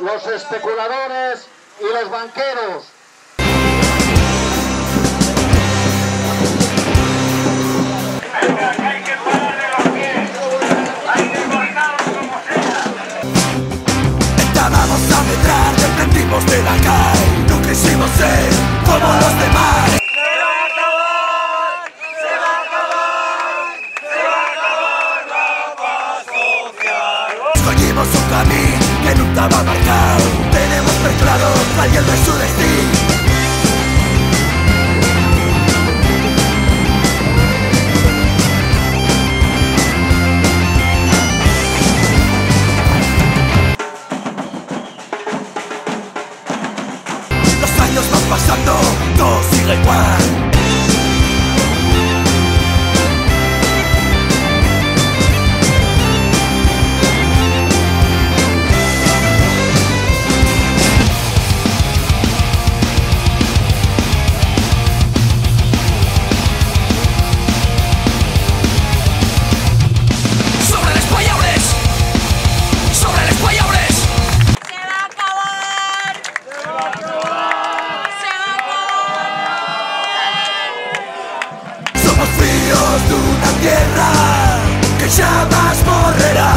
los especuladores y los banqueros. Hay que pararle los pies, hay que cortarlos como sea. Estábamos a medrar, dependimos de la calle, no quisimos ser como los demás. Escogimos un camino que no estaba marcado. Tenemos muy claro cuál es su destino. Los años van pasando, todo sigue igual. Tierra que jamás morrerá.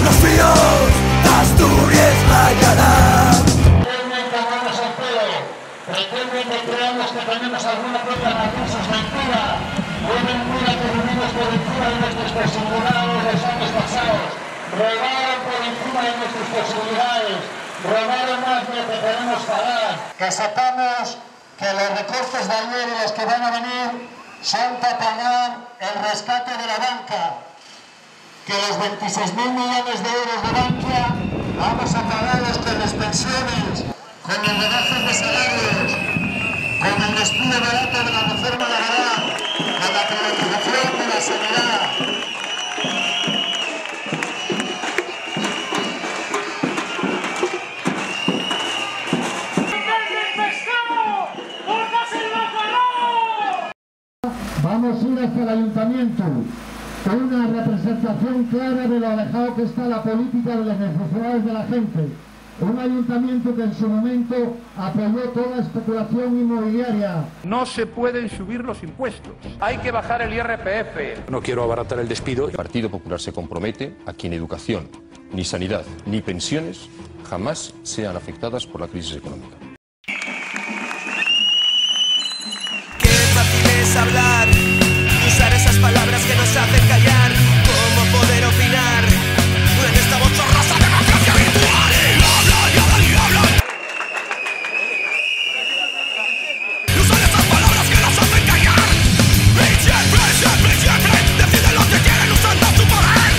Los fríos de Asturias rayarán. Pretenden que hagamos el pelo, pretenden que creamos que tenemos alguna propia razón, eso es mentira. Pueden mira que vivimos por encima de nuestras posibilidades los años pasados. Robaron por encima de nuestras posibilidades, robaron más de lo que podemos pagar. Que sepamos que los recortes de ayer y los que van a venir son para pagar el rescate de la banca, que los 26.000 millones de euros de Bankia vamos a pagarlos con las pensiones, con los rebajos de salarios, con el despido barato de la reforma laboral, con la privatización de la sanidad. Vamos a ir hacia el ayuntamiento con una representación clara de lo alejado que está la política de las necesidades de la gente. Un ayuntamiento que en su momento apoyó toda especulación inmobiliaria. No se pueden subir los impuestos. Hay que bajar el IRPF. No quiero abaratar el despido. El Partido Popular se compromete a que ni educación, ni sanidad, ni pensiones jamás sean afectadas por la crisis económica. Qué fácil es hablar, usar esas palabras que nos hacen callar. ¿Cómo poder opinar en esta bochornosa democracia virtual? Y hablan. Y usar esas palabras que nos hacen callar. Y siempre deciden lo que quieren usando su poder.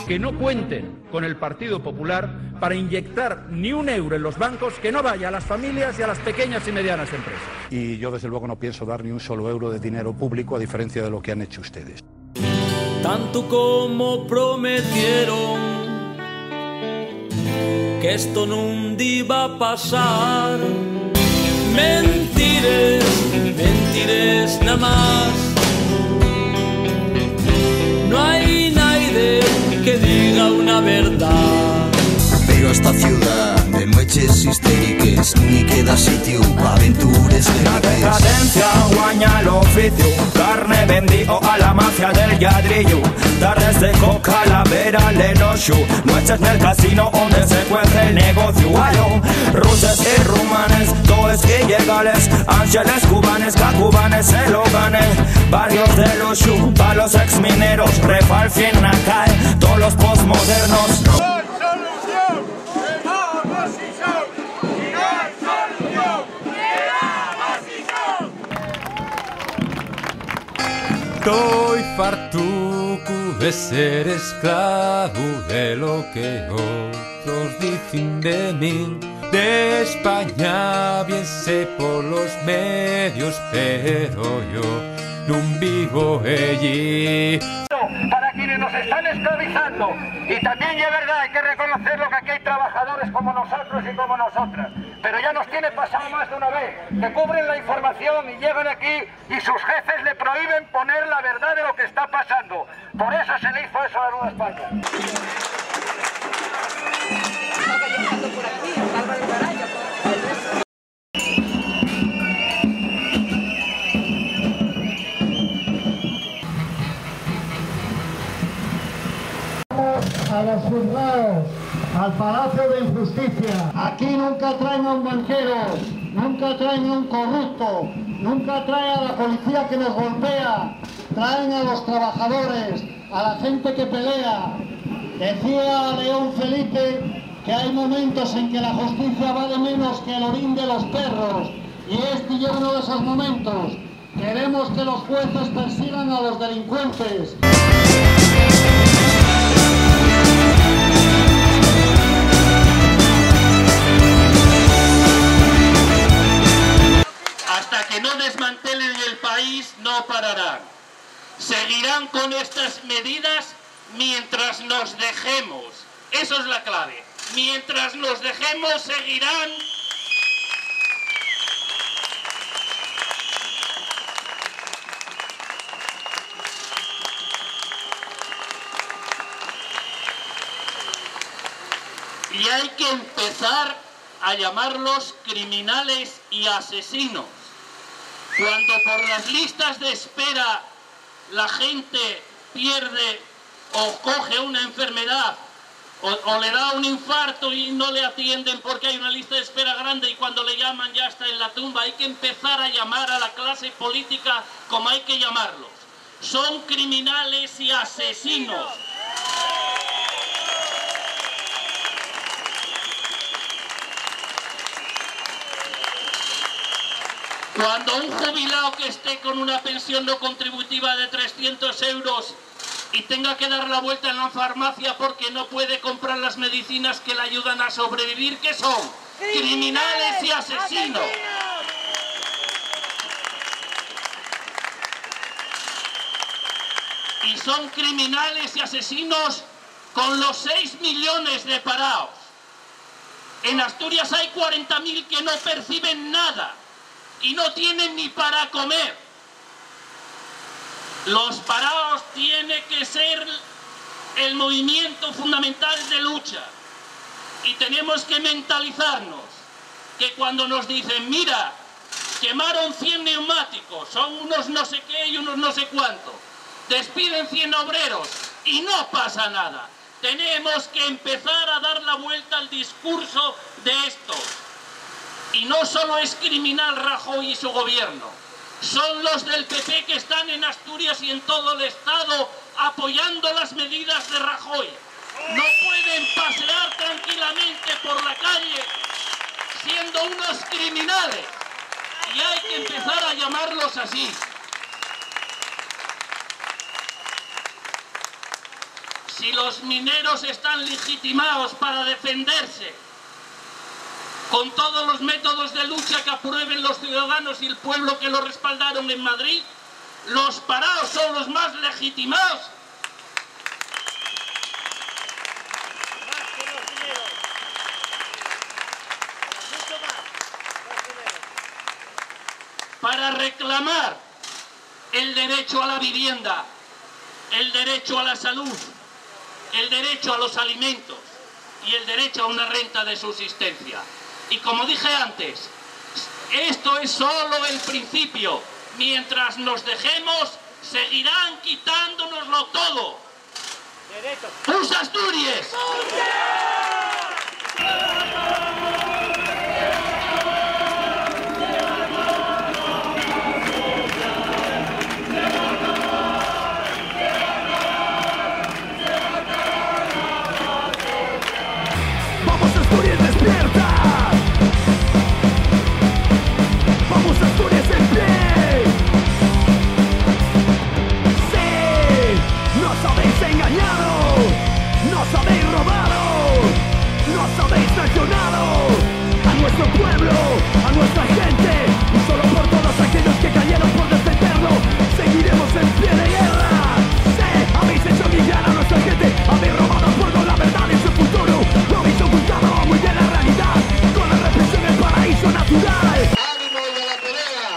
Que no cuenten con el Partido Popular para inyectar ni un euro en los bancos que no vaya a las familias y a las pequeñas y medianas empresas. Y yo desde luego no pienso dar ni un solo euro de dinero público a diferencia de lo que han hecho ustedes. Tanto como prometieron que esto nunca iba a pasar. Mentires nada más. No hay nadie que diga una verdad. Pero esta ciudad de noches histéricas ni queda sitio para aventuras de La decadencia guaña el oficio, carne vendido a la mafia del ladrillo, tardes de coca, la vera, lenoshu, noches en el casino donde se cuece el negocio. Ruses y rumanes, todos ilegales, ángeles cubanes, cacubanes se lo ganen, barrios de los shu, pa' los exmineros, refalfien acá, todos los postmodernos. Estoy fartuco de ser esclavo de lo que otros dicen de mí. De España bien sé por los medios, pero yo no vivo allí. Para quienes nos están esclavizando, y también es verdad, hay que reconocerlo, que aquí hay trabajadores como nosotros y como nosotras, pero ya nos tiene pasado más de una vez, que cubren la información y llegan aquí y sus jefes le prohíben poner la verdad de lo que está pasando. Por eso se le hizo eso a Nueva España. juzgados, al Palacio de Injusticia. Aquí nunca traen a un banquero, nunca traen a un corrupto, nunca traen a la policía que nos golpea, traen a los trabajadores, a la gente que pelea. Decía León Felipe que hay momentos en que la justicia vale menos que el orín de los perros, y este es uno de esos momentos. Queremos que los jueces persigan a los delincuentes. Hasta que no desmantelen el país, no pararán. Seguirán con estas medidas mientras nos dejemos. Eso es la clave. Mientras nos dejemos, seguirán. Y hay que empezar a llamarlos criminales y asesinos. Cuando por las listas de espera la gente pierde o coge una enfermedad o le da un infarto y no le atienden porque hay una lista de espera grande y cuando le llaman ya está en la tumba, hay que empezar a llamar a la clase política como hay que llamarlos. Son criminales y asesinos. Cuando un jubilado que esté con una pensión no contributiva de 300 euros y tenga que dar la vuelta en la farmacia porque no puede comprar las medicinas que le ayudan a sobrevivir, ¿qué son? Criminales y asesinos. Y son criminales y asesinos con los 6 millones de parados. En Asturias hay 40.000 que no perciben nada y no tienen ni para comer. Los parados tiene que ser el movimiento fundamental de lucha. Y tenemos que mentalizarnos que cuando nos dicen, mira, quemaron 100 neumáticos, son unos no sé qué y unos no sé cuánto, despiden 100 obreros y no pasa nada. Tenemos que empezar a dar la vuelta al discurso de estos. Y no solo es criminal Rajoy y su gobierno, son los del PP que están en Asturias y en todo el Estado apoyando las medidas de Rajoy. No pueden pasear tranquilamente por la calle siendo unos criminales y hay que empezar a llamarlos así. Si los mineros están legitimados para defenderse con todos los métodos de lucha que aprueben los ciudadanos y el pueblo que lo respaldaron en Madrid, los parados son los más legitimados. Para reclamar el derecho a la vivienda, el derecho a la salud, el derecho a los alimentos y el derecho a una renta de subsistencia. Y como dije antes, esto es solo el principio. Mientras nos dejemos, seguirán quitándonoslo todo. ¡Pus Asturias! ¡Vamos Asturias, despierta! ¡Vamos Asturias en pie! ¡Sí! ¡Nos habéis engañado! ¡Nos habéis robado! ¡Nos habéis traicionado! ¡A nuestro pueblo! ¡A nuestra gente! Y solo por todos aquellos que cayeron por defenderlo, seguiremos en pie de guerra. ¡Sí! Habéis hecho humillar a nuestra gente, habéis robado al pueblo la verdad y su futuro. Lo habéis ocultado muy bien la realidad, con la represión el paraíso natural. ¡Ánimo y a la pelea!